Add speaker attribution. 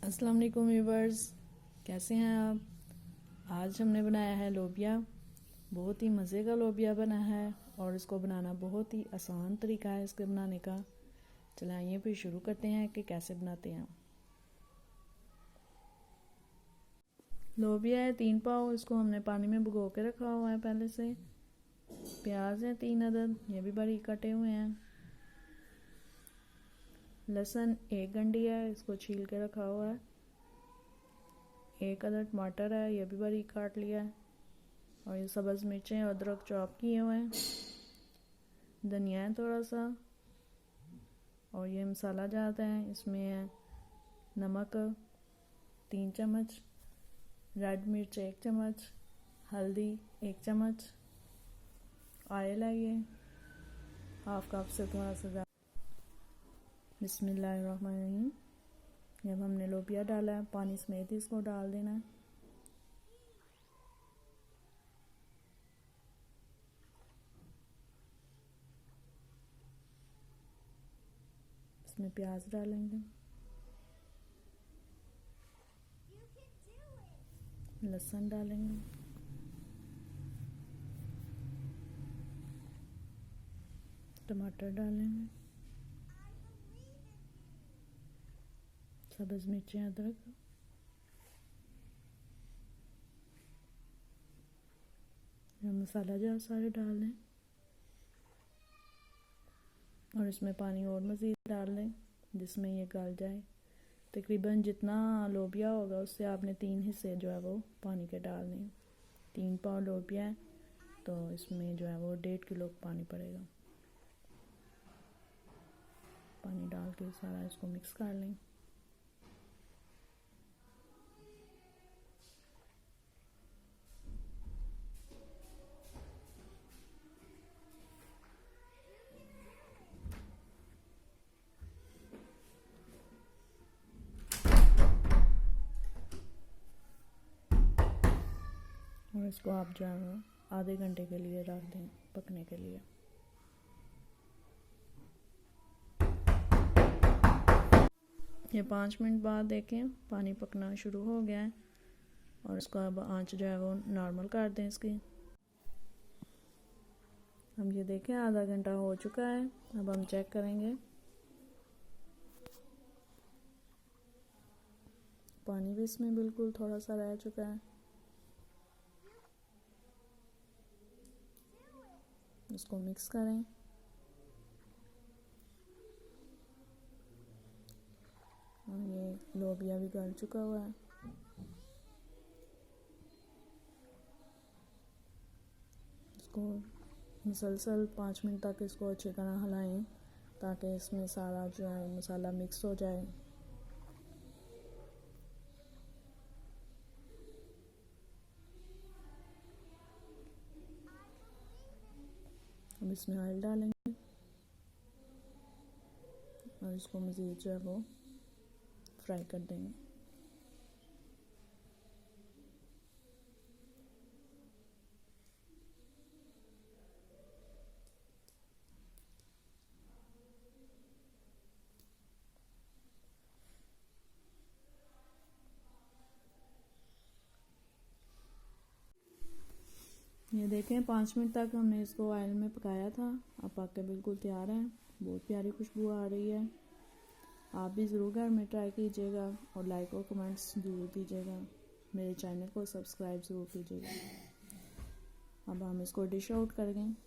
Speaker 1: अस्सलाम वालेकुम व्यूवर्स, कैसे हैं आप। आज हमने बनाया है लोबिया। बहुत ही मज़े का लोबिया बना है और इसको बनाना बहुत ही आसान तरीका है इसके बनाने का। चलिए आइए फिर शुरू करते हैं कि कैसे बनाते हैं। लोबिया है 3 पाव, इसको हमने पानी में भिगो के रखा हुआ है पहले से। प्याज है 3 अदद, ये भी बारीक कटे हुए हैं। लहसुन 1 गंडी है, इसको छील के रखा हुआ है। 1 अदद टमाटर है, ये भी बारीक काट लिया है। और ये सब्ज़ मिर्चें और अदरक चॉप किए हुए हैं। धनिया है थोड़ा सा। और ये मसाला जाता है, इसमें है नमक 3 चम्मच, रेड मिर्च 1 चम्मच, हल्दी 1 चम्मच, ऑयल है ये हाफ कप से थोड़ा सा ज़्यादा। बिस्मिल्लाहिर्रहमानिर्रहीम। जब हमने लोबिया डाला है पानी समेत ही इसको डाल देना है। इसमें प्याज डालेंगे, लहसुन डालेंगे, टमाटर डालेंगे, सब्ज़ मिर्चें अदरक, मसाला जो सारे डाल दें और इसमें पानी और मज़ीद डाल दें जिसमें ये गल जाए। तकरीबन जितना लोबिया होगा उससे आपने 3 हिस्से जो है वो पानी के डालने हैं। 3 पाव लोबिया है तो इसमें जो है वो 1.5 किलो पानी पड़ेगा। पानी डाल के सारा इसको मिक्स कर लें। और इसको आप जो है आधे घंटे के लिए रख दें पकने के लिए। ये 5 मिनट बाद देखें पानी पकना शुरू हो गया है और इसको अब आंच जो है वो नॉर्मल कर दें इसकी। हम ये देखें आधा घंटा हो चुका है। अब हम चेक करेंगे, पानी भी इसमें बिल्कुल थोड़ा सा रह चुका है। इसको मिक्स करें। और ये लोबिया भी गल चुका हुआ है। इसको मुसलसल 5 मिनट तक इसको अच्छी तरह हिलाएं ताकि इसमें सारा जो है मसाला मिक्स हो जाए। अब इसमें ऑयल डालेंगे और इसको मज़ीद जो है वो फ्राई कर देंगे। ये देखें 5 मिनट तक हमने इसको ऑयल में पकाया था। अब पक के बिल्कुल तैयार है। बहुत प्यारी खुशबू आ रही है। आप भी ज़रूर घर में ट्राई कीजिएगा और लाइक और कमेंट्स ज़रूर दीजिएगा। मेरे चैनल को सब्सक्राइब ज़रूर कीजिएगा। अब हम इसको डिश आउट करेंगे।